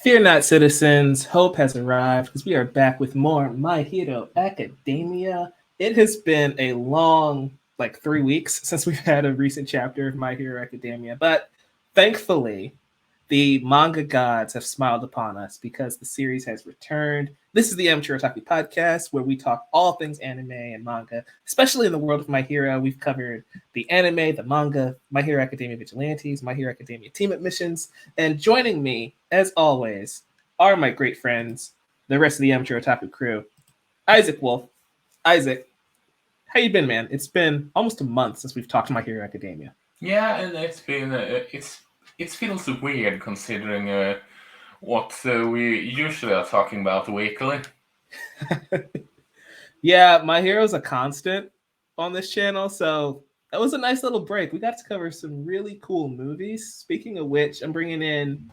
Fear not, citizens. Hope has arrived because we are back with more My Hero Academia. It has been a long, like 3 weeks since we've had a recent chapter of My Hero Academia, but thankfully, the manga gods have smiled upon us because the series has returned. This is the Amateur Otaku podcast where we talk all things anime and manga, especially in the world of My Hero. We've covered the anime, the manga, My Hero Academia Vigilantes, My Hero Academia Team Up Missions, and joining me, as always, are my great friends, the rest of the Amateur Otaku crew. Isaac Wolf. Isaac, how you been, man? It's been almost a month since we've talked My Hero Academia. Yeah, and it's been it feels weird considering what we usually are talking about weekly. Yeah, My Hero's a constant on this channel, so that was a nice little break. We got to cover some really cool movies. Speaking of which, I'm bringing in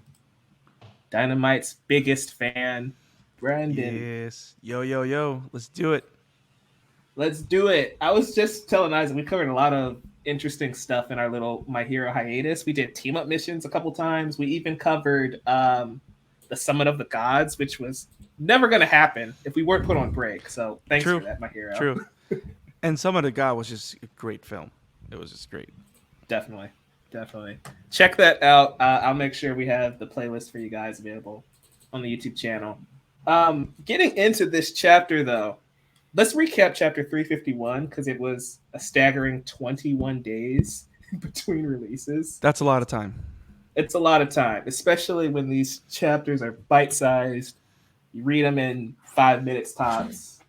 Dynamite's biggest fan, Brandon. Yes. Yo, yo, yo. Let's do it. Let's do it. I was just telling Isaac we covered a lot of interesting stuff in our little My Hero hiatus. We did team up missions a couple times. We even covered the Summit of the Gods, which was never going to happen if we weren't put on break. So thanks True. for that, My Hero. True. And Some of the God was just a great film. It was just great. Definitely. Definitely. Check that out. I'll make sure we have the playlist for you guys available on the YouTube channel. Getting into this chapter, though, let's recap chapter 351 because it was a staggering 21 days between releases. That's a lot of time. It's a lot of time, especially when these chapters are bite sized. You read them in 5 minutes tops.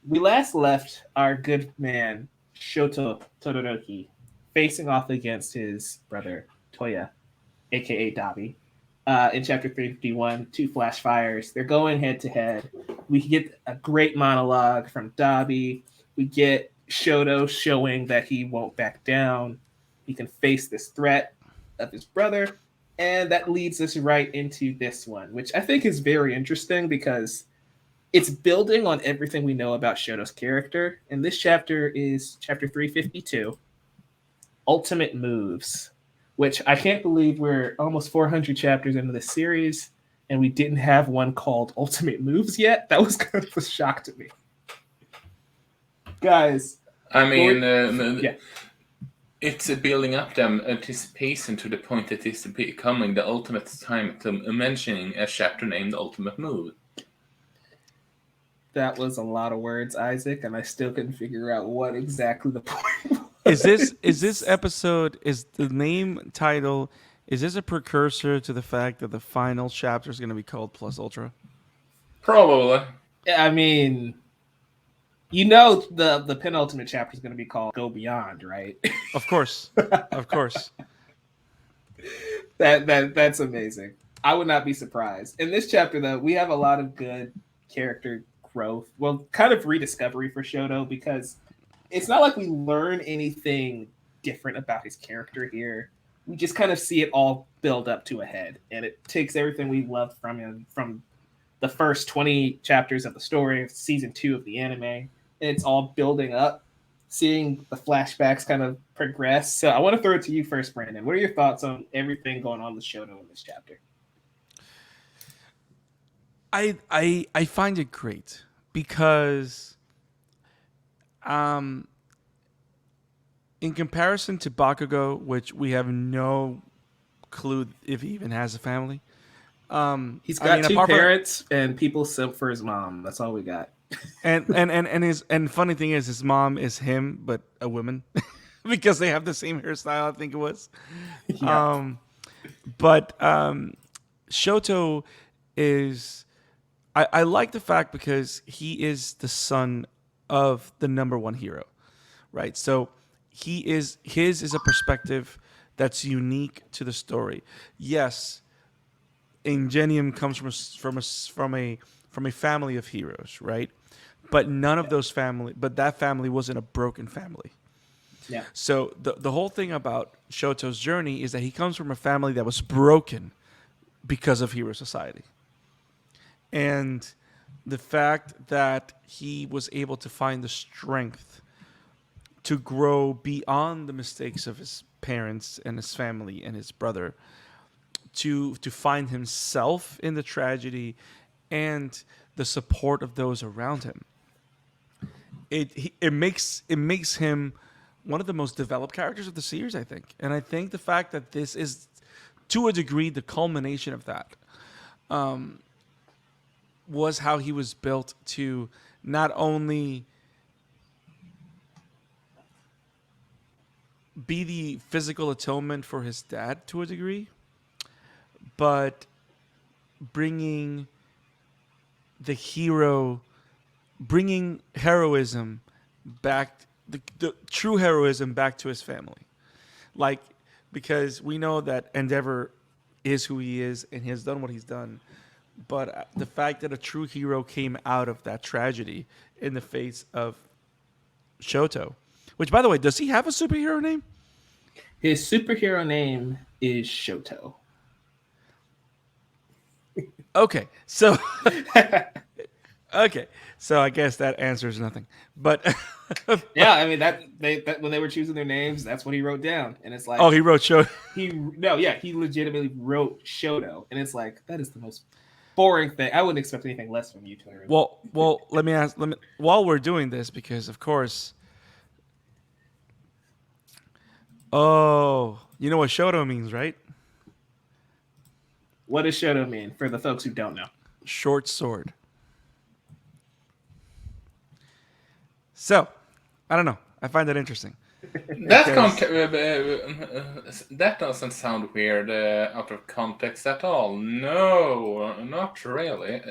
We last left our good man, Shoto Todoroki, facing off against his brother, Toya, aka Dabi. In chapter 351, two flash fires. They're going head to head. We get a great monologue from Dabi. We get Shoto showing that he won't back down. He can face this threat of his brother. And that leads us right into this one, which I think is very interesting because it's building on everything we know about Shoto's character. And this chapter is chapter 352, Ultimate Moves, which I can't believe we're almost 400 chapters into this series and we didn't have one called Ultimate Moves yet. That was kind of a shock to me. Guys. I mean, yeah. It's building up the anticipation to the point that it's becoming the ultimate time to mentioning a chapter named Ultimate Move. That was a lot of words, Isaac, and I still couldn't figure out what exactly the point was. Is this episode, is the name title, is this a precursor to the fact that the final chapter is going to be called Plus Ultra? Probably. I mean, you know the penultimate chapter is going to be called Go Beyond, right? Of course. Of course. That's amazing. I would not be surprised. In this chapter, though, we have a lot of good character growth. Well, kind of rediscovery for Shoto because it's not like we learn anything different about his character here. We just kind of see it all build up to a head, and it takes everything we loved from him from the first 20 chapters of the story of season 2 of the anime, and it's all building up, seeing the flashbacks kind of progress. So I want to throw it to you first, Brandon. What are your thoughts on everything going on with Shoto in this chapter? I find it great because in comparison to Bakugo, which we have no clue if he even has a family. He's got two parents and people simp for his mom. That's all we got. and funny thing is his mom is him but a woman because they have the same hairstyle, I think it was. Yeah. But Shoto is I like the fact because he is the son of the number one hero, right? So his is a perspective that's unique to the story. Yes, Ingenium comes from a family of heroes, right? But none of those that family wasn't a broken family. Yeah. So the whole thing about Shoto's journey is that he comes from a family that was broken because of Hero Society. And the fact that he was able to find the strength to grow beyond the mistakes of his parents and his family and his brother to find himself in the tragedy and the support of those around him. It makes him one of the most developed characters of the series, I think. And I think the fact that this is, to a degree, the culmination of that was how he was built to not only be the physical atonement for his dad to a degree, but bringing heroism back, the true heroism back to his family. Like, because we know that Endeavor is who he is and he has done what he's done. But the fact that a true hero came out of that tragedy in the face of Shoto, which, by the way, does he have a superhero name? His superhero name is Shoto. Okay, so I guess that answers nothing. But yeah, I mean that when they were choosing their names, that's what he wrote down, and it's like, oh, he wrote Shoto. He legitimately wrote Shoto, and it's like, that is the most boring thing. I wouldn't expect anything less from you, Twitter. Well, let me while we're doing this, because of course, oh, you know what Shoto means, right? What does Shoto mean for the folks who don't know? Short sword. So, I don't know. I find that interesting. That doesn't sound weird out of context at all. No, not really.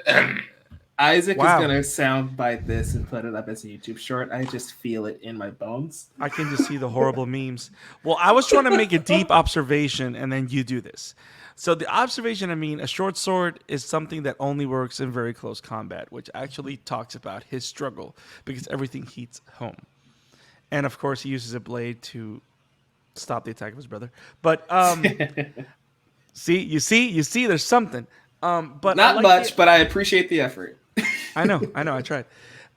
Isaac is going to soundbite this and put it up as a YouTube short. I just feel it in my bones. I can just see the horrible memes. Well, I was trying to make a deep observation, and then you do this. So the observation, I mean, a short sword is something that only works in very close combat, which actually talks about his struggle because everything heats home. And of course, he uses a blade to stop the attack of his brother. But you see, there's something. But not much, but I appreciate the effort. I know, I tried.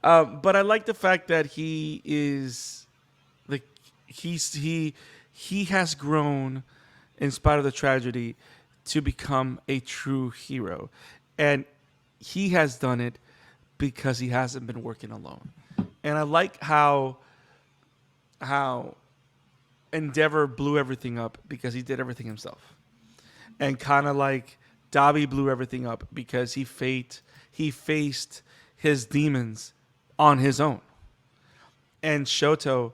But I like the fact that he is like he has grown in spite of the tragedy to become a true hero, and he has done it because he hasn't been working alone. And I like how Endeavor blew everything up because he did everything himself, and kind of like Dabi blew everything up because he faced his demons on his own. And Shoto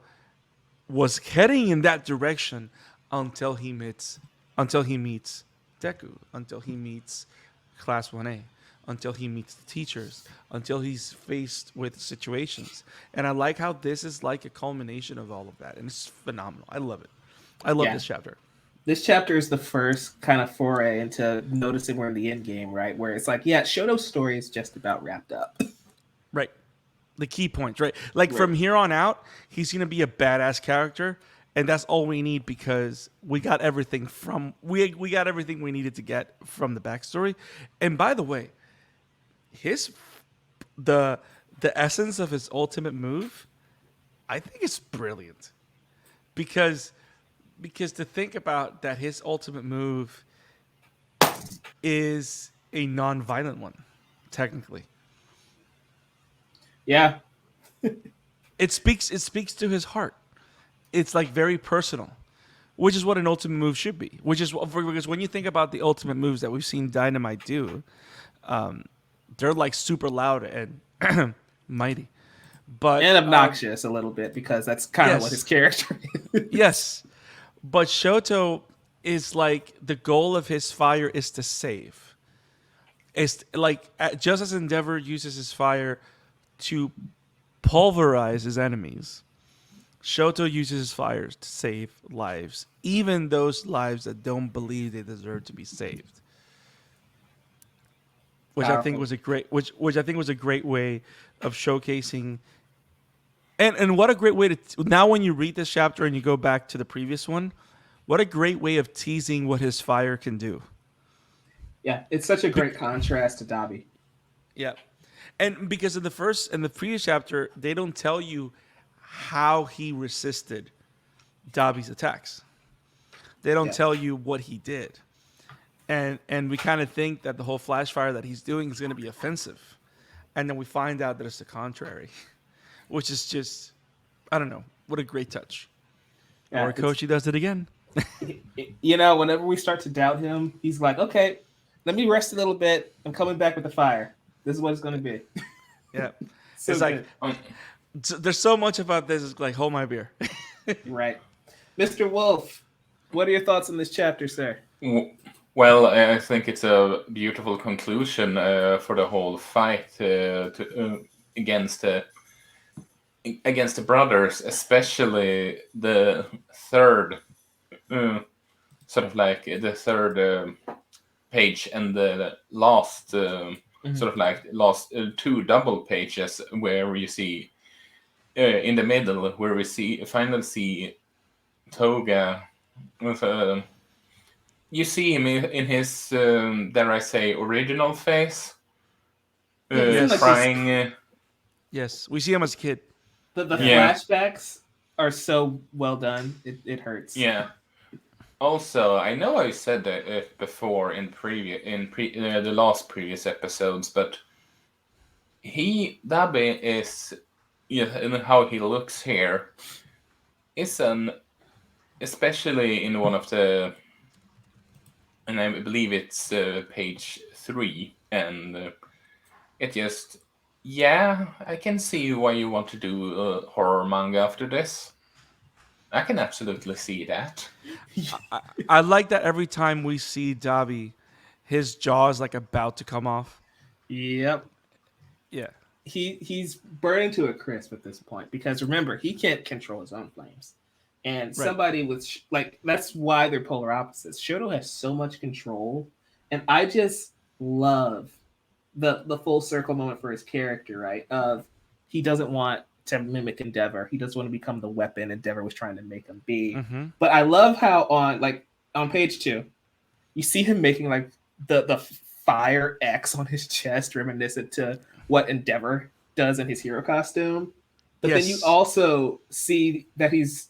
was heading in that direction until he meets Deku, until he meets Class 1A, until he meets the teachers, until he's faced with situations. And I like how this is like a culmination of all of that. And it's phenomenal. I love it. I love this chapter. This chapter is the first kind of foray into noticing we're in the end game, right? Where it's like, yeah, Shoto's story is just about wrapped up. Right. The key points, right? Like from here on out, he's going to be a badass character. And that's all we need because we got everything we got everything we needed to get from the backstory. And by the way, the essence of his ultimate move, I think it's brilliant. Because to think about that, his ultimate move is a non-violent one, technically. Yeah. It speaks to his heart. It's like very personal, which is what an ultimate move should be. Because when you think about the ultimate moves that we've seen Dynamite do, they're like super loud and mighty, and obnoxious a little bit because that's kind of what his character is. Yes, but Shoto is like the goal of his fire is to save. It's like just as Endeavor uses his fire to pulverize his enemies, Shoto uses his fires to save lives, even those lives that don't believe they deserve to be saved. Which I think was a great way of showcasing, and what a great way to now when you read this chapter and you go back to the previous one, what a great way of teasing what his fire can do. Yeah, it's such a great contrast to Dabi. Yeah, and because in the previous chapter, they don't tell you how he resisted Dabi's attacks. They don't tell you what he did. and we kind of think that the whole flash fire that he's doing is going to be offensive, and then we find out that it's the contrary, which is just, I don't know, what a great touch. Yeah, Horikoshi does it again. Whenever we start to doubt him, he's like, okay, let me rest a little bit. I'm coming back with the fire. This is what it's going to be. Yeah. So It's like, there's so much about this. It's like, hold my beer. right. Mr. Wolf, what are your thoughts on this chapter, sir? Well, I think it's a beautiful conclusion for the whole fight against the brothers, especially the third, sort of like the third page and the last, sort of like last two double pages where you see in the middle where we finally see Toga with you see him in his, dare I say, original face, Yes. crying. Yes, we see him as a kid. The Yeah. flashbacks are so well done. It hurts. Yeah. Also, I know I said that before in the last previous episodes, but Dabi is, and how he looks here, is especially in one of the, and I believe it's page 3, and it just, yeah, I can see why you want to do a horror manga after this. I can absolutely see that. I like that every time we see Dabi, his jaw is like about to come off. Yep. Yeah. He's burning to a crisp at this point because remember, he can't control his own flames. And somebody with that's why they're polar opposites. Shoto has so much control, and I just love the full circle moment for his character, right? Of he doesn't want to mimic Endeavor. He doesn't want to become the weapon Endeavor was trying to make him be. Mm-hmm. But I love how on page 2, you see him making like the fire X on his chest, reminiscent to what Endeavor does in his hero costume. But then you also see that he's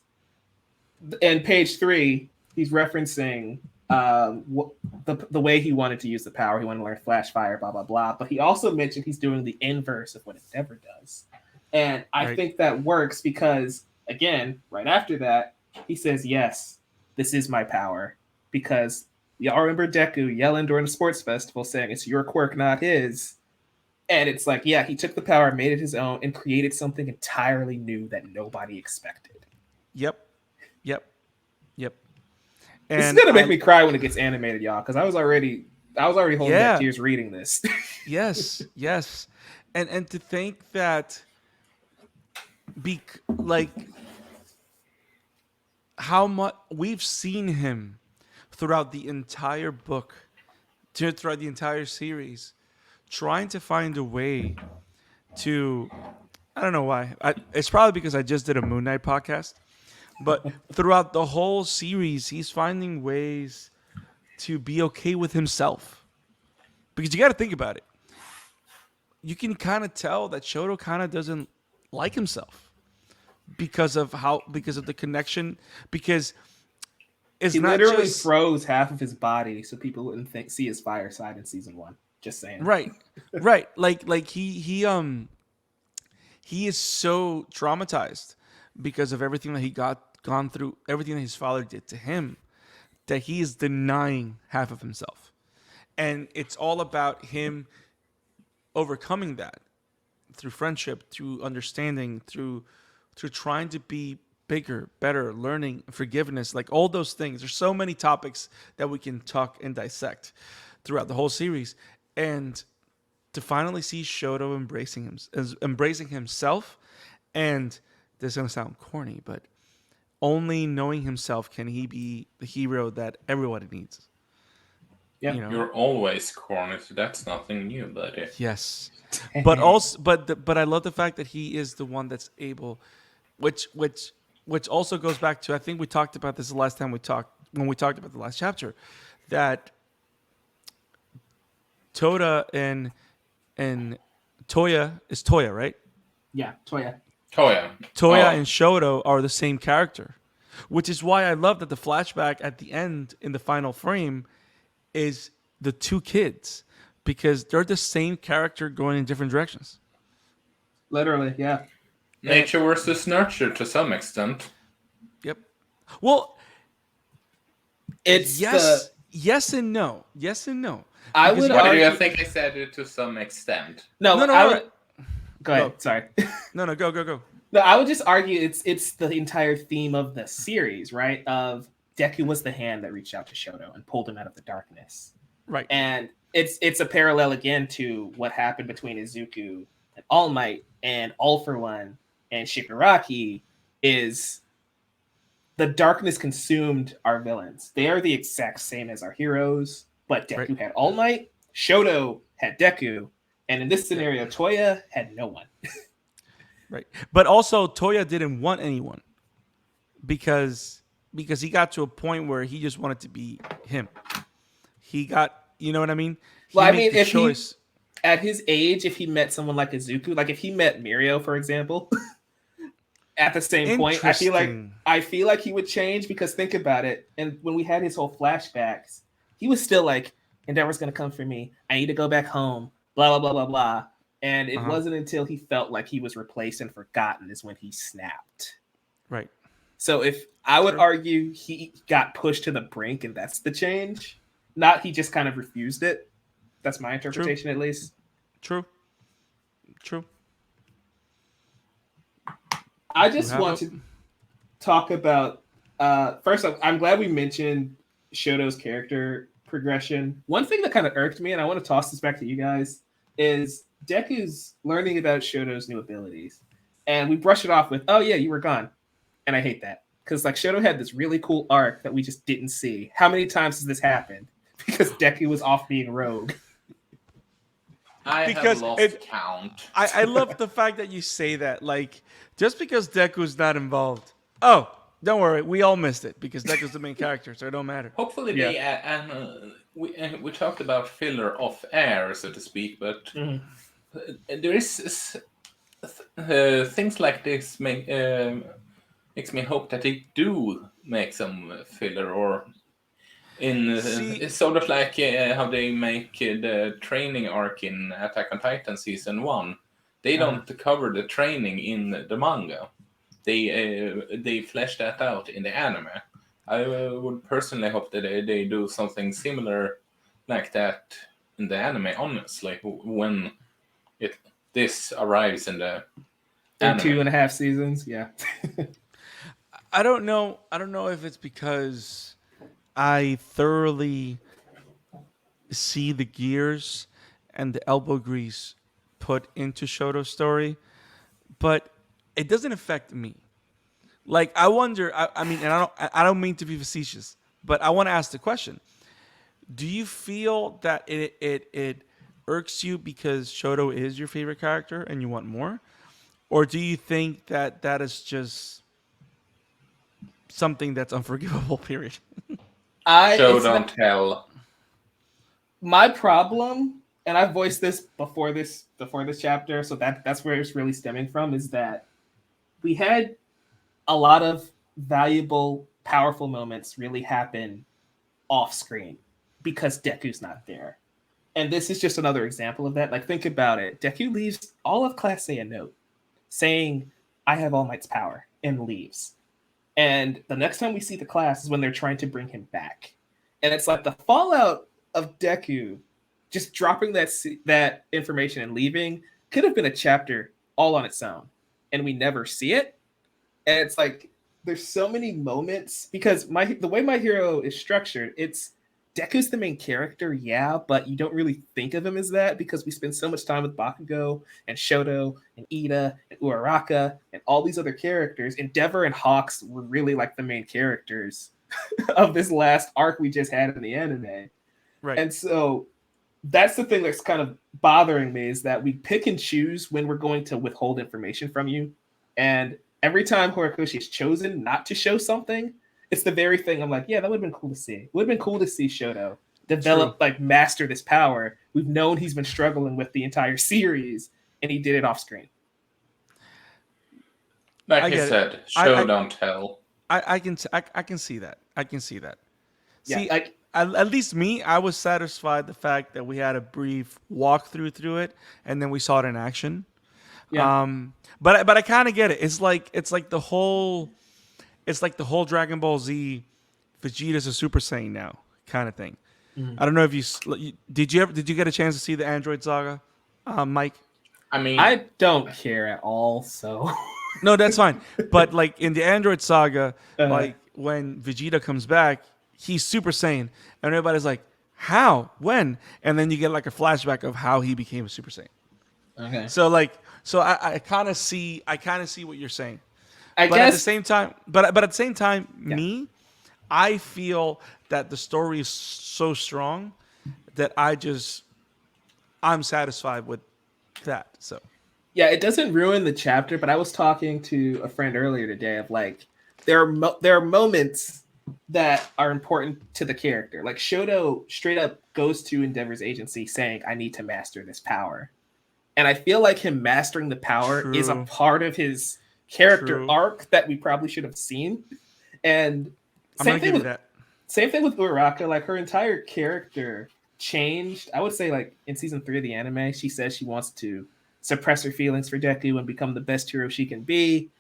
in page 3, he's referencing the way he wanted to use the power. He wanted to learn flash fire, blah, blah, blah. But he also mentioned he's doing the inverse of what Endeavor does. And I think that works because, again, right after that, he says, yes, this is my power. Because y'all remember Deku yelling during the sports festival saying it's your quirk, not his. And it's like, yeah, he took the power, made it his own, and created something entirely new that nobody expected. Yep. And this is gonna make me cry when it gets animated, y'all, because I was already holding back tears reading this. yes, and to think that, how much we've seen him throughout the entire book, throughout the entire series, trying to find a way to, I don't know why. It's probably because I just did a Moon Knight podcast. But throughout the whole series, he's finding ways to be okay with himself. Because you got to think about it. You can kind of tell that Shoto kind of doesn't like himself because of the connection. Because it's he not literally just froze half of his body so people wouldn't see his fire side in season 1. Just saying. Right. Like he is so traumatized because of everything that he gone through, everything that his father did to him, that he is denying half of himself. And it's all about him overcoming that through friendship, through understanding, through trying to be bigger, better, learning, forgiveness, like all those things. There's so many topics that we can talk and dissect throughout the whole series. And to finally see Shoto embracing himself, and this is going to sound corny, but only knowing himself can he be the hero that everybody needs. Yeah, You're always corny, so that's nothing new, buddy. Yes, but also, but I love the fact that he is the one that's able, which also goes back to, I think we talked about this the last time when we talked about the last chapter, that Toda and Toya is Toya, right? Yeah, Toya. Toya and Shoto are the same character, which is why I love that the flashback at the end in the final frame is the two kids, because they're the same character going in different directions. Literally, yeah. Nature versus nurture to some extent. Yep. Well, It's yes and no. Yes and no. I Because would What do you argue. think I said it to some extent? No, No, I all would. right. Go ahead. Go. Sorry. No, go. No, I would just argue it's the entire theme of the series, right? Of Deku was the hand that reached out to Shoto and pulled him out of the darkness, Right. and it's a parallel again to what happened between Izuku and All Might and All for One and Shigaraki. Is the darkness consumed our villains? They are the exact same as our heroes, but Deku had All Might, Shoto had Deku, and in this scenario, Toya had no one. Right. But also Toya didn't want anyone because he got to a point where he just wanted to be him. He got, you know what I mean? Well, I made mean, the if choice. at his age, if he met someone like Izuku, like if he met Mirio, for example, at the same point, I feel like he would change, because think about it. And when we had his whole flashbacks, he was still like, Endeavor's gonna come for me. I need to go back home. Blah blah blah blah blah. And it wasn't until he felt like he was replaced and forgotten is when he snapped. Right. So if I would argue he got pushed to the brink and that's the change, not he just kind of refused it. That's my interpretation, at least. True. I just want to talk about first off, I'm glad we mentioned Shoto's character progression. One thing that kind of irked me, and I want to toss this back to you guys, is Deku's learning about Shoto's new abilities. And we brush it off with, oh yeah, you were gone. And I hate that. Because like Shoto had this really cool arc that we just didn't see. How many times has this happened? Because Deku was off being rogue. I have lost count. I love the fact that you say that. Like, just because Deku's not involved. Oh, don't worry. We all missed it because Deku's the main character, so it don't matter. Hopefully we talked about filler off air, so to speak, but there is things like this makes me hope that they do make some filler, or it's sort of like how they make the training arc in Attack on Titan season 1. They don't cover the training in the manga. They flesh that out in the anime. I would personally hope that they do something similar like that in the anime, honestly, when this arrives in the in 2.5 seasons. Yeah. I don't know if it's because I thoroughly see the gears and the elbow grease put into Shoto's story, but it doesn't affect me. Like, I wonder, I mean, and I don't mean to be facetious, but I want to ask the question. Do you feel that it irks you because Shoto is your favorite character and you want more? Or do you think that is just something that's unforgivable, period? Don't tell. My problem, and I voiced this before this chapter, so that's where it's really stemming from, is that we had a lot of valuable, powerful moments really happen off screen because Deku's not there. And this is just another example of that. Like, think about it. Deku leaves all of Class A a note saying, I have All Might's power, and leaves. And the next time we see the class is when they're trying to bring him back. And it's like the fallout of Deku just dropping that information and leaving could have been a chapter all on its own. And we never see it. And it's like there's so many moments because the way My Hero is structured, it's Deku's the main character, yeah, but you don't really think of him as that because we spend so much time with Bakugo and Shoto and Ida and Uraraka and all these other characters. Endeavor and Hawks were really like the main characters of this last arc we just had in the anime. Right. And so that's the thing that's kind of bothering me, is that we pick and choose when we're going to withhold information from you. And every time Horikoshi is chosen not to show something, it's the very thing I'm like, yeah, that would have been cool to see. It would have been cool to see Shoto develop, master this power. We've known he's been struggling with the entire series, and he did it off screen. Like I said, don't tell. I can see that. I can see that. Yeah, See, like at least me, I was satisfied the fact that we had a brief walkthrough through it, and then we saw it in action. yeah, But I kind of get it. It's like the whole Dragon Ball Z, Vegeta's a Super Saiyan now kind of thing. Mhm. I don't know if did you get a chance to see the Android Saga, Mike? I mean, I don't care at all. So No, that's fine. But like in the Android Saga, uh, like when Vegeta comes back, he's Super Saiyan, and everybody's like, "How? When?" And then you get like a flashback of how he became a Super Saiyan. okay, So I kind of see what you're saying, I but at the guess same time, at the same time, yeah. me, I feel that the story is so strong that I'm satisfied with that. So Yeah, it doesn't ruin the chapter, but I was talking to a friend earlier today of like there are moments that are important to the character. Like Shoto straight up goes to Endeavor's agency saying, "I need to master this power," and I feel like him mastering the power is a true, part of his character true. arc that we probably should have seen. And I'm same gonna thing give you with that. Uraka. Like her entire character changed. I would say like in season 3 of the anime, she says she wants to suppress her feelings for Deku and become the best hero she can be,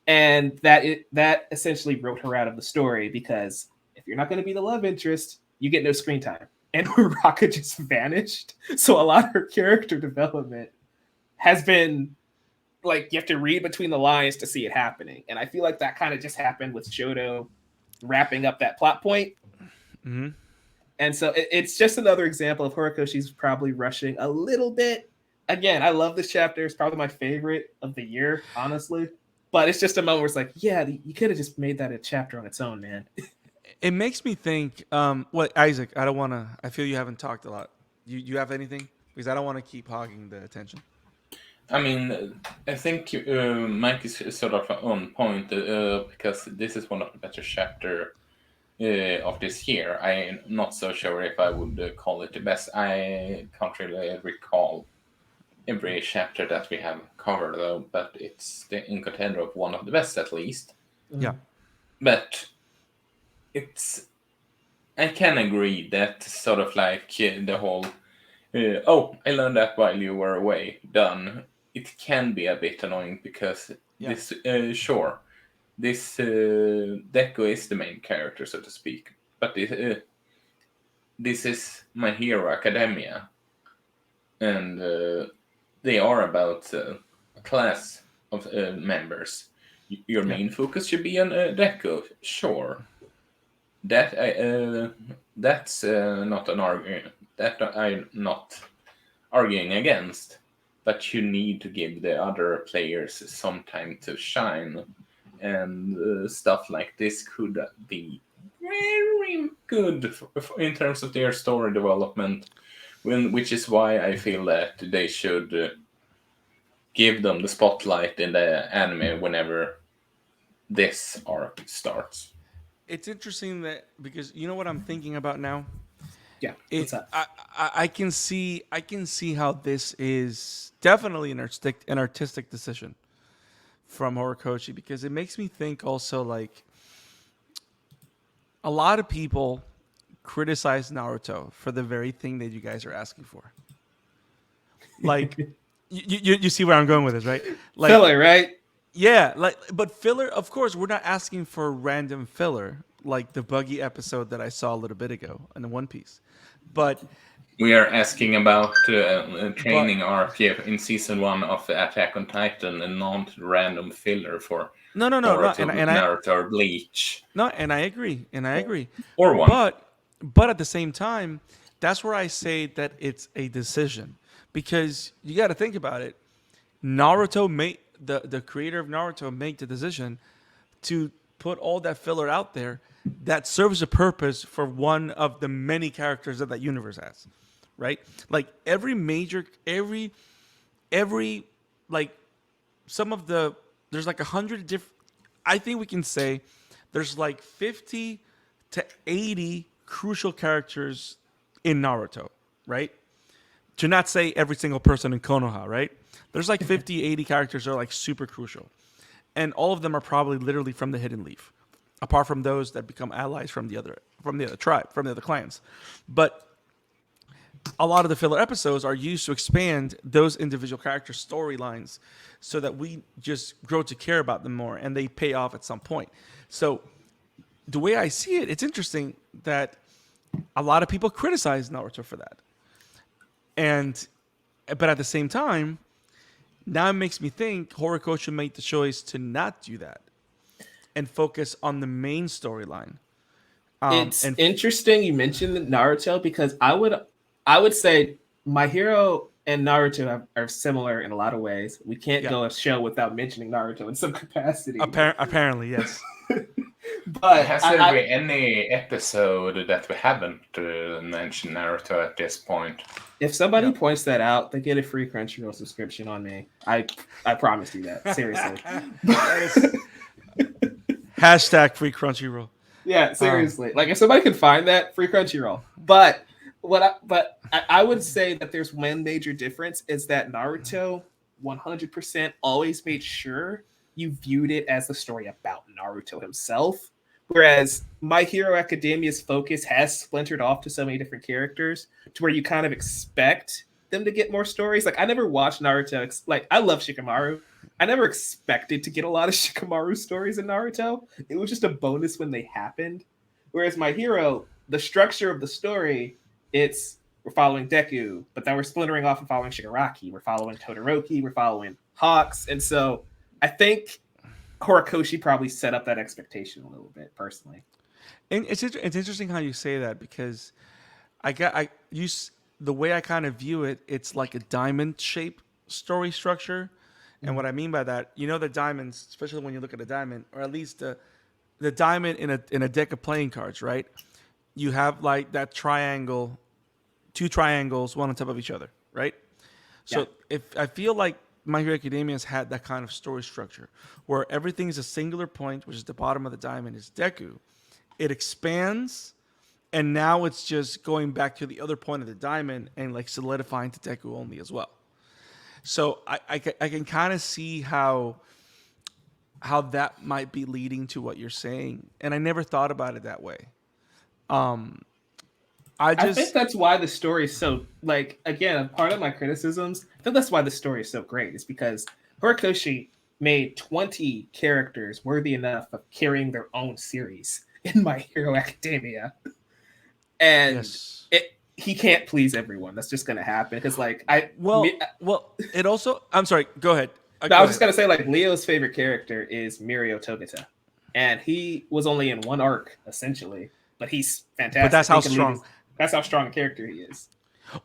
and that essentially wrote her out of the story because if you're not going to be the love interest, you get no screen time. And Uraka just vanished. So a lot of her character development has been like you have to read between the lines to see it happening. And I feel like that kind of just happened with Shoto wrapping up that plot point. Hmm. And so it's just another example of Horikoshi's probably rushing a little bit. Again, I love this chapter. It's probably my favorite of the year, honestly. But it's just a moment where it's like, yeah, you could have just made that a chapter on its own, man. It makes me think. What Isaac? I don't want to. I feel you haven't talked a lot. You have anything? Because I don't want to keep hogging the attention. I mean, I think Mike is sort of on point because this is one of the better chapter of this year. I'm not so sure if I would call it the best. I can't really recall every chapter that we have covered, though, but it's in contender of one of the best at least. Yeah. But it's I can agree that sort of like the whole oh, I learned that while you were away. Done. It can be a bit annoying because Yeah. this, sure, this Deku is the main character, so to speak. But this is My Hero Academia, and they are about a class of members. Your Yeah. main focus should be on Deku, sure. That's not an argument. That I'm not arguing against, but you need to give the other players some time to shine, and stuff like this could be very good in terms of their story development, which is why I feel that they should give them the spotlight in the anime whenever this arc starts. It's interesting that because you know what I'm thinking about now. Yeah, what's It up? I can see how this is definitely an artistic decision from Horikoshi because it makes me think also like a lot of people criticize Naruto for the very thing that you guys are asking for. Like you see where I'm going with this, right? Like Filler, right? yeah, like but filler. Of course, we're not asking for random filler like the buggy episode that I saw a little bit ago in the One Piece, but We are asking about but training arc in season 1 of Attack on Titan and not random filler for no, Boruto, Naruto, or Bleach, and I agree, or One Piece. but at the same time, that's where I say that it's a decision because you got to think about it. Naruto made the creator of Naruto made the decision to put all that filler out there that serves a purpose for one of the many characters that universe has, right? Like every like some of the there's like 100 different. I think we can say there's like 50 to 80 crucial characters in Naruto, right? To not say every single person in Konoha, right? There's like 50, 80 characters that are like super crucial. And all of them are probably literally from the Hidden Leaf, apart from those that become allies from the from the other tribe, from the other clans. But a lot of the filler episodes are used to expand those individual character storylines so that we just grow to care about them more and they pay off at some point. So the way I see it, it's interesting that a lot of people criticize Naruto for that. But at the same time, now it makes me think Horikoshi made the choice to not do that and focus on the main storyline. It's interesting you mentioned Naruto because I would say My Hero and Naruto are similar in a lot of ways. We can't go a show without mentioning Naruto in some capacity. Apparently, yes. But has there been any episode that we haven't mentioned Naruto at this point? If somebody points that out, they get a free Crunchyroll subscription on me. I promise you that. Seriously. Hashtag free Crunchyroll. Yeah, seriously. Like if somebody can find that, free Crunchyroll. But I would say that there's one major difference is that Naruto 100% always made sure you viewed it as a story about Naruto himself. Whereas My Hero Academia's focus has splintered off to so many different characters to where you kind of expect them to get more stories. Like I never watched Naruto. Like I love Shikamaru. I never expected to get a lot of Shikamaru stories in Naruto. It was just a bonus when they happened. Whereas My Hero, the structure of the story, we're following Deku, but then we're splintering off and following Shigaraki. We're following Todoroki. We're following Hawks. And so I think Horikoshi probably set up that expectation a little bit, personally. And it's interesting how you say that because the way I kind of view it, it's like a diamond shape story structure. And what I mean by that, the diamonds, especially when you look at a diamond, or at least the diamond in a deck of playing cards, right? You have like that triangle, two triangles, one on top of each other, right? So if I feel like My Hero Academia has had that kind of story structure where everything is a singular point, which is the bottom of the diamond, is Deku. It expands, and now it's just going back to the other point of the diamond and like solidifying to Deku only as well. So I can kind of see how that might be leading to what you're saying, and I never thought about it that way. I think that's why the story is so, like, again, part of my criticisms, I think that's why the story is so great, is because Horikoshi made 20 characters worthy enough of carrying their own series in My Hero Academia. And he can't please everyone. That's just going to happen. Because, like, it also, I'm sorry, go ahead. I was just going to say, like, Leo's favorite character is Mirio Togata. And he was only in one arc, essentially. But he's fantastic. But that's how strong. That's how strong a character he is.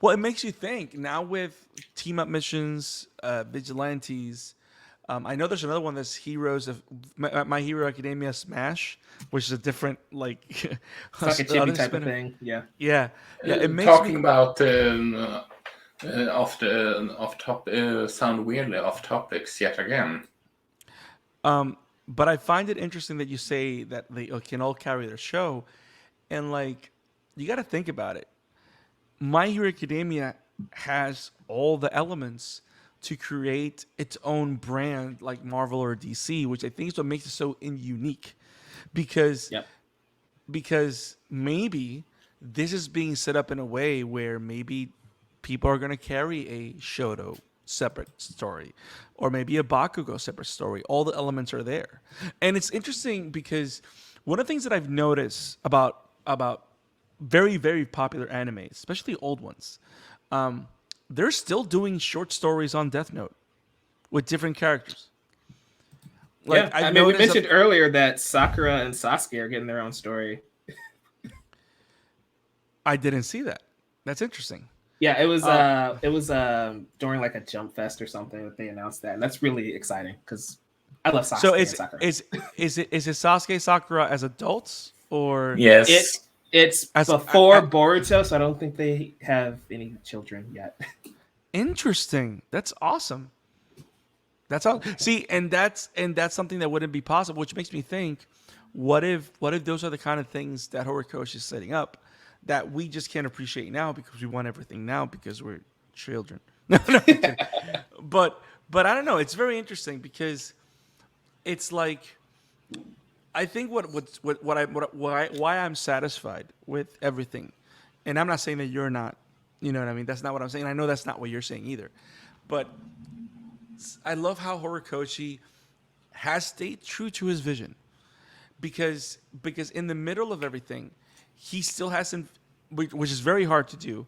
Well, it makes you think now with team up missions, vigilantes. I know there's another one that's Heroes of My Hero Academia Smash, which is a different like it's like a chibi type of thing. Yeah. It makes talking about sound weirdly off topics yet again. But I find it interesting that you say that they can all carry their show, and like you got to think about it. My Hero Academia has all the elements to create its own brand like Marvel or DC, which I think is what makes it so unique. Because maybe this is being set up in a way where maybe people are going to carry a Shoto separate story or maybe a Bakugo separate story. All the elements are there. And it's interesting because one of the things that I've noticed about very, very popular animes, especially old ones, they're still doing short stories on Death Note with different characters. Like, I mean, we mentioned earlier that Sakura and Sasuke are getting their own story. I didn't see that. That's interesting. Yeah, it was during like a Jump Fest or something that they announced that, and that's really exciting because I love Sasuke and Sakura. Is it Sasuke Sakura as adults or yes? It's before Boruto, so I don't think they have any children yet. Interesting. That's awesome. That's all. See, and that's something that wouldn't be possible, which makes me think, what if those are the kind of things that Horikoshi is setting up that we just can't appreciate now because we want everything now because we're children. But I don't know. It's very interesting because it's like I think why I'm satisfied with everything, and I'm not saying that you're not. You know what I mean? That's not what I'm saying. I know that's not what you're saying either. But I love how Horikoshi has stayed true to his vision because in the middle of everything, he still hasn't, which is very hard to do.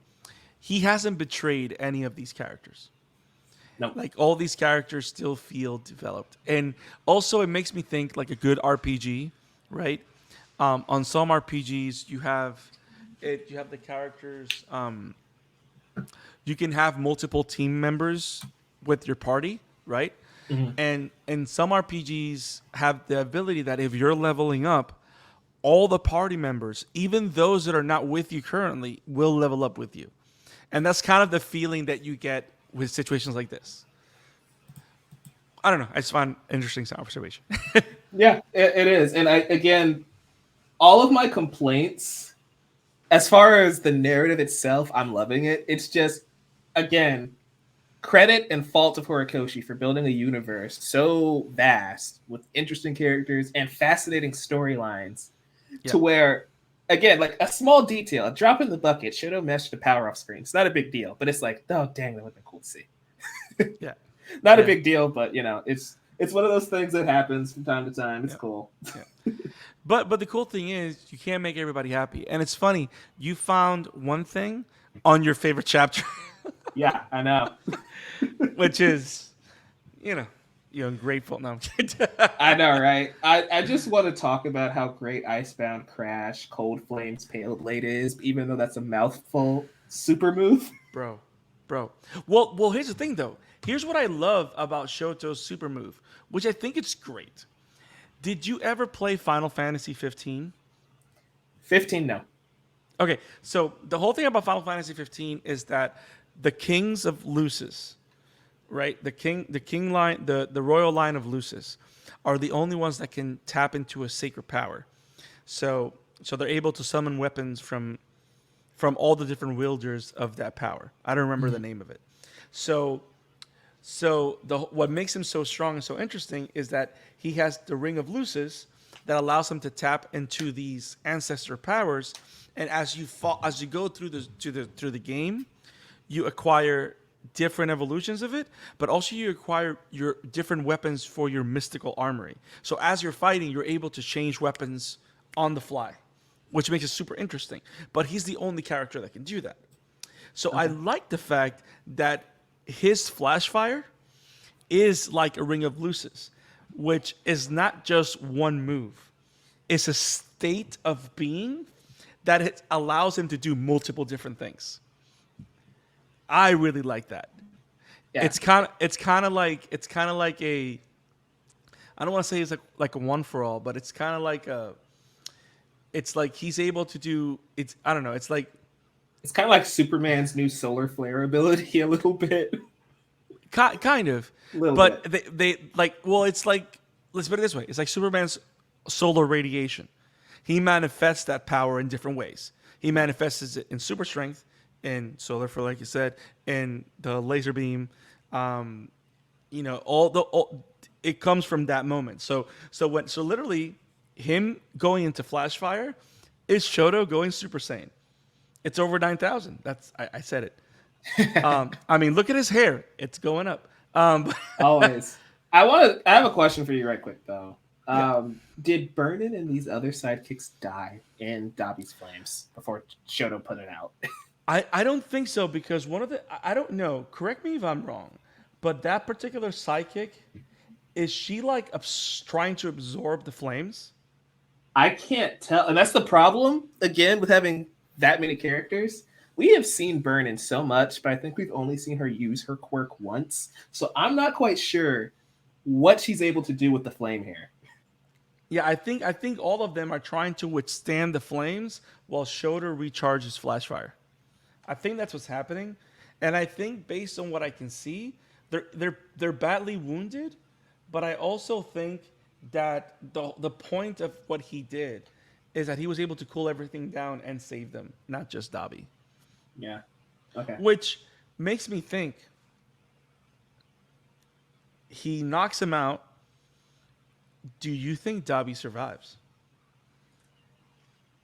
He hasn't betrayed any of these characters. No. Like all these characters still feel developed, and also it makes me think like a good RPG, right? On some RPGs, you have the characters. You can have multiple team members with your party, right? And some RPGs have the ability that if you're leveling up, all the party members, even those that are not with you currently, will level up with you. And that's kind of the feeling that you get with situations like this. I don't know. I just find interesting observation. Yeah, it is. And again, all of my complaints, as far as the narrative itself, I'm loving it. It's just, again, credit and fault of Horikoshi for building a universe so vast with interesting characters and fascinating storylines to where, again, like a small detail, a drop in the bucket, Shoto meshed the power off screen. It's not a big deal, but it's like, oh, dang, that would have been cool to see. Yeah. Not a big deal, but, it's one of those things that happens from time to time. It's cool. Yeah. But the cool thing is you can't make everybody happy. And it's funny, you found one thing on your favorite chapter. Yeah, I know. Which is, you're ungrateful. No, I'm kidding. I know, right? I just want to talk about how great Icebound Crash, Cold Flames, Pale Blade is, even though that's a mouthful super move. Bro. Well, here's the thing, though. Here's what I love about Shoto's super move, which I think it's great. Did you ever play Final Fantasy 15? 15, no. Okay, so the whole thing about Final Fantasy 15 is that the kings of Lucis, right? The king line, the royal line of Lucis, are the only ones that can tap into a sacred power. So they're able to summon weapons from all the different wielders of that power. I don't remember the name of it. So what makes him so strong and so interesting is that he has the Ring of Lucis that allows him to tap into these ancestor powers. And as you go through the game, you acquire different evolutions of it, but also you acquire your different weapons for your mystical armory. So as you're fighting, you're able to change weapons on the fly, which makes it super interesting. But he's the only character that can do that. So I like the fact that his flash fire is like a Ring of Lucis, which is not just one move. It's a state of being that it allows him to do multiple different things. I really like that. Yeah. It's kind of like a, I don't want to say it's like a one for all, but it's kind of like it's like he's able to do, I don't know, it's kind of like Superman's new solar flare ability a little bit. Kind of. But they it's like, let's put it this way. It's like Superman's solar radiation. He manifests that power in different ways. He manifests it in super strength, in solar flare, like you said, in the laser beam. It comes from that moment. So literally, him going into Flash Fire is Shoto going Super Saiyan. It's over 9,000. I said it. I mean, look at his hair. It's going up. Always. I have a question for you right quick, though. Did Burnin and these other sidekicks die in Dabi's flames before Shoto put it out? I don't think so, because I don't know. Correct me if I'm wrong, but that particular sidekick, is she like trying to absorb the flames? I can't tell. And that's the problem, again, with having that many characters. We have seen Burnin so much, but I think we've only seen her use her quirk once. So I'm not quite sure what she's able to do with the flame here. Yeah, I think all of them are trying to withstand the flames while Shoto recharges Flash Fire. I think that's what's happening. And I think based on what I can see, they're badly wounded, but I also think that the point of what he did is that he was able to cool everything down and save them, not just Dabi. Yeah. Okay. Which makes me think he knocks him out, Do you think Dabi survives?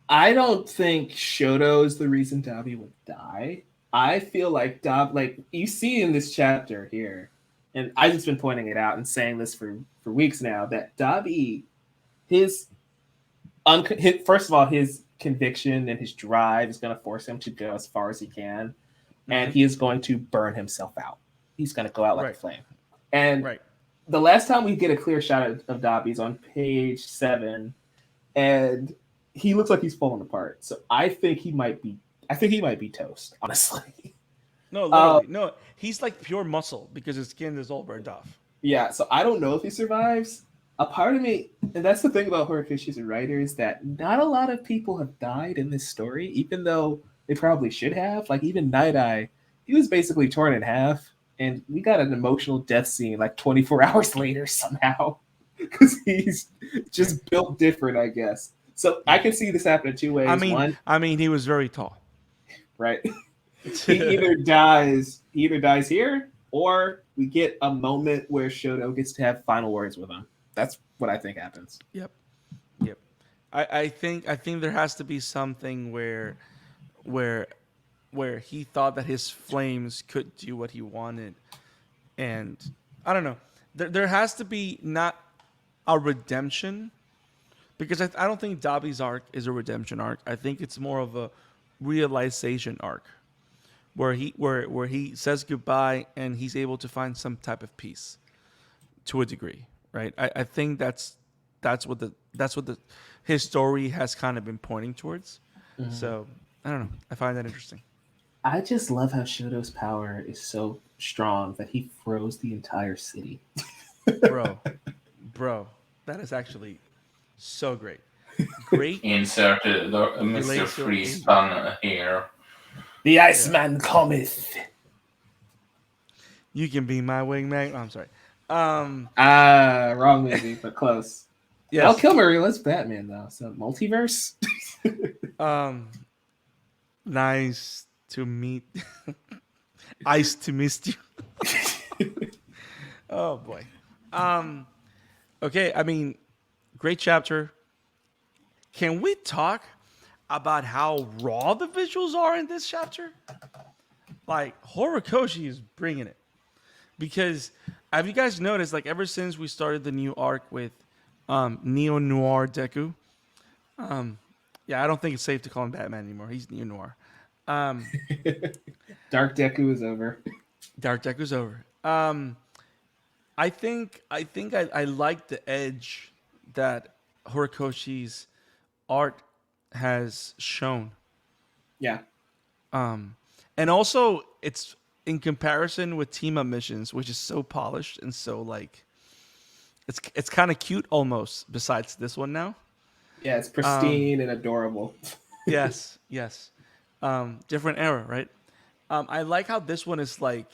I don't think Shoto is the reason Dabi would die. I feel like like you see in this chapter here, and I've just been pointing it out and saying this for weeks now that Dabi, his, first of all, his conviction and his drive is going to force him to go as far as he can, and he is going to burn himself out. He's going to go out like a flame. And the last time we get a clear shot of Dabi is on page 7, and he looks like he's falling apart. So I think he might be toast, honestly. No, literally. No, he's like pure muscle because his skin is all burned off. Yeah, so I don't know if he survives. A part of me, and that's the thing about Horikoshi as a writer, is that not a lot of people have died in this story, even though they probably should have. Like, even Night Eye, he was basically torn in half, and we got an emotional death scene like 24 hours later somehow, because he's just built different, I guess. So I can see this happen in two ways. I mean, he was very tall. Right. he either dies here, or we get a moment where Shoto gets to have final words with him. That's what I think happens. Yep. I think there has to be something where he thought that his flames could do what he wanted, and I don't know. There has to be not a redemption, because I don't think Dabi's arc is a redemption arc. I think it's more of a realization arc, where he says goodbye and he's able to find some type of peace, to a degree, right? I think that's what his story has kind of been pointing towards. Mm-hmm. So I don't know. I find that interesting. I just love how Shoto's power is so strong that he froze the entire city. Bro, that is actually so great. Great. Inserted Mr. Freeze pun here. The Iceman cometh. You can be my wingman. Oh, I'm sorry. Wrong movie, but close. Yes. Val Kilmer was Batman though, so multiverse. Nice to meet. Ice to miss you. Oh boy. Okay, I mean, great chapter. Can we talk about how raw the visuals are in this chapter? Like, Horikoshi is bringing it. Because have you guys noticed, like, ever since we started the new arc with neo-noir Deku, yeah, I don't think it's safe to call him Batman anymore. He's neo-noir. Dark Deku is over. Dark Deku's over. I think I like the edge that Horikoshi's art has shown. Yeah. And also it's in comparison with team up missions, which is so polished and so like it's kind of cute almost. Besides this one now. Yeah, it's pristine and adorable. yes. Different era, right? I like how this one is like,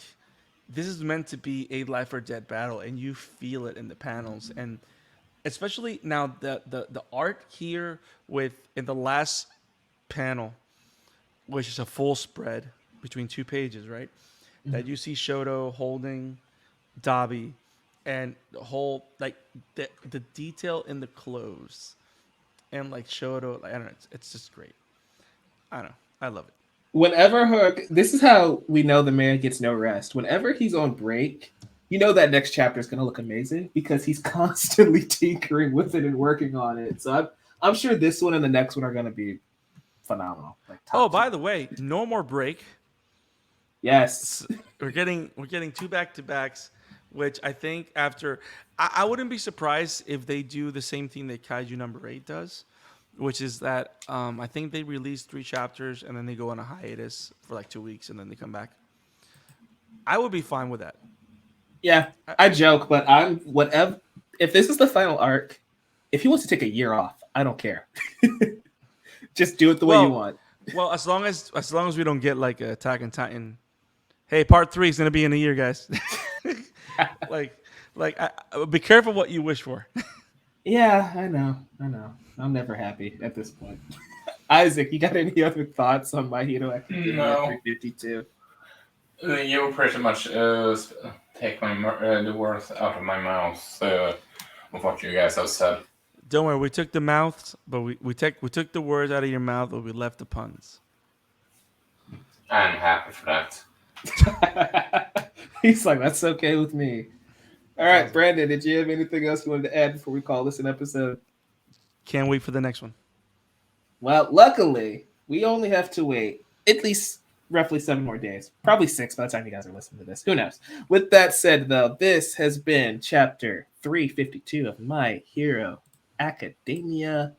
this is meant to be a life or death battle, and you feel it in the panels, and especially now the art here in the last panel, which is a full spread between 2 pages, right? Mm-hmm. That you see Shoto holding Dabi, and the whole like the detail in the clothes, and like Shoto, like, I don't know, it's just great. I don't know, I love it. Whenever this is how we know the man gets no rest. Whenever he's on break, you know that next chapter is going to look amazing because he's constantly tinkering with it and working on it. So I'm sure this one and the next one are going to be phenomenal. Like by the way, no more break. Yes, we're getting 2 back-to-backs, which I think after I wouldn't be surprised if they do the same thing that Kaiju number 8 does. Which is that I think they release 3 chapters and then they go on a hiatus for like 2 weeks and then they come back. I would be fine with that. Yeah, I joke, but I'm whatever. If this is the final arc, if he wants to take a year off, I don't care. Just do it the way you want. Well, as long as we don't get like Attack on Titan. Hey, part 3 is gonna be in a year, guys. like be careful what you wish for. Yeah, I know. I'm never happy at this point. Isaac, you got any other thoughts on My Hero Academia 352? You pretty much take the words out of my mouth. of what you guys have said. Don't worry, we took the mouths, but we took the words out of your mouth, but we left the puns. I'm happy for that. He's like, that's okay with me. All right, Brandon, did you have anything else you wanted to add before we call this an episode? Can't wait for the next one. Well, luckily, we only have to wait at least roughly 7 more days. Probably 6 by the time you guys are listening to this. Who knows? With that said, though, this has been chapter 352 of My Hero Academia,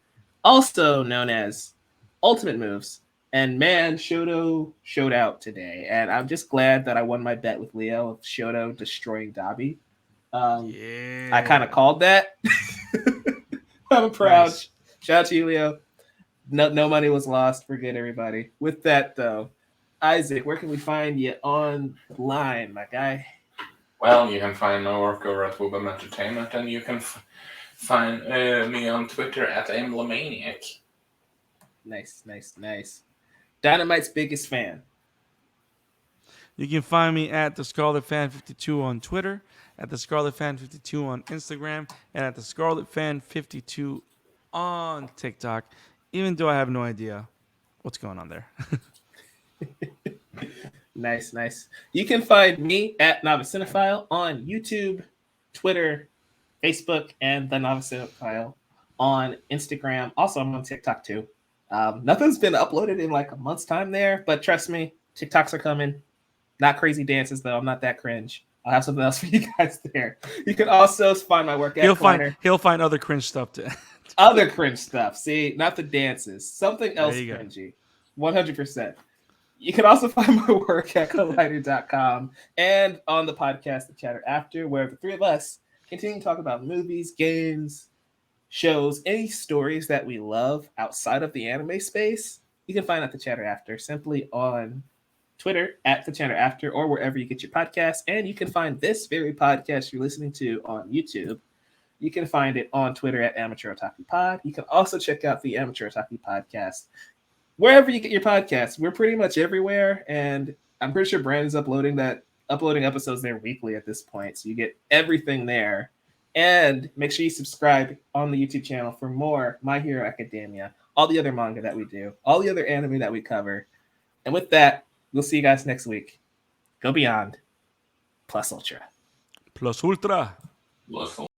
also known as Ultimate Moves. And man, Shoto showed out today. And I'm just glad that I won my bet with Leo of Shoto destroying Dabi. Yeah. I kind of called that. I'm proud. Nice. Shout out to you, Leo. No money was lost. We're good, everybody. With that, though, Isaac, where can we find you online, my guy? Well, you can find my work over at Woobam Entertainment, and you can find me on Twitter at Emblemaniac. Nice. Dynamite's biggest fan. You can find me at the Scarlet Fan 52 on Twitter, at the Scarlet Fan 52 on Instagram, and at the Scarlet Fan 52 on TikTok. Even though I have no idea what's going on there. Nice. You can find me at Novice Cinephile on YouTube, Twitter, Facebook, and the Novice Cinephile on Instagram. Also, I'm on TikTok too. Nothing's been uploaded in like a month's time there, but trust me, TikToks are coming. Not crazy dances though. I'm not that cringe. I'll have something else for you guys there. You can also find my work at He'll find other cringe stuff too. Other cringe stuff. See, not the dances. Something else There you cringy. 100%. You can also find my work at collider.com and on the podcast, The Chatter After, where the three of us continue to talk about movies, games, shows, any stories that we love outside of the anime space. You can find at The Chatter After simply on Twitter at The Chatter After or wherever you get your podcasts. And you can find this very podcast you're listening to on YouTube. You can find it on Twitter at Amateur Otaku Pod. You can also check out the Amateur Otaku Podcast wherever you get your podcasts. We're pretty much everywhere, and I'm pretty sure Brandon's uploading episodes there weekly at this point, so you get everything there. And make sure you subscribe on the YouTube channel for more My Hero Academia, all the other manga that we do, all the other anime that we cover. And with that, we'll see you guys next week. Go beyond. Plus Ultra. Plus Ultra. Listen.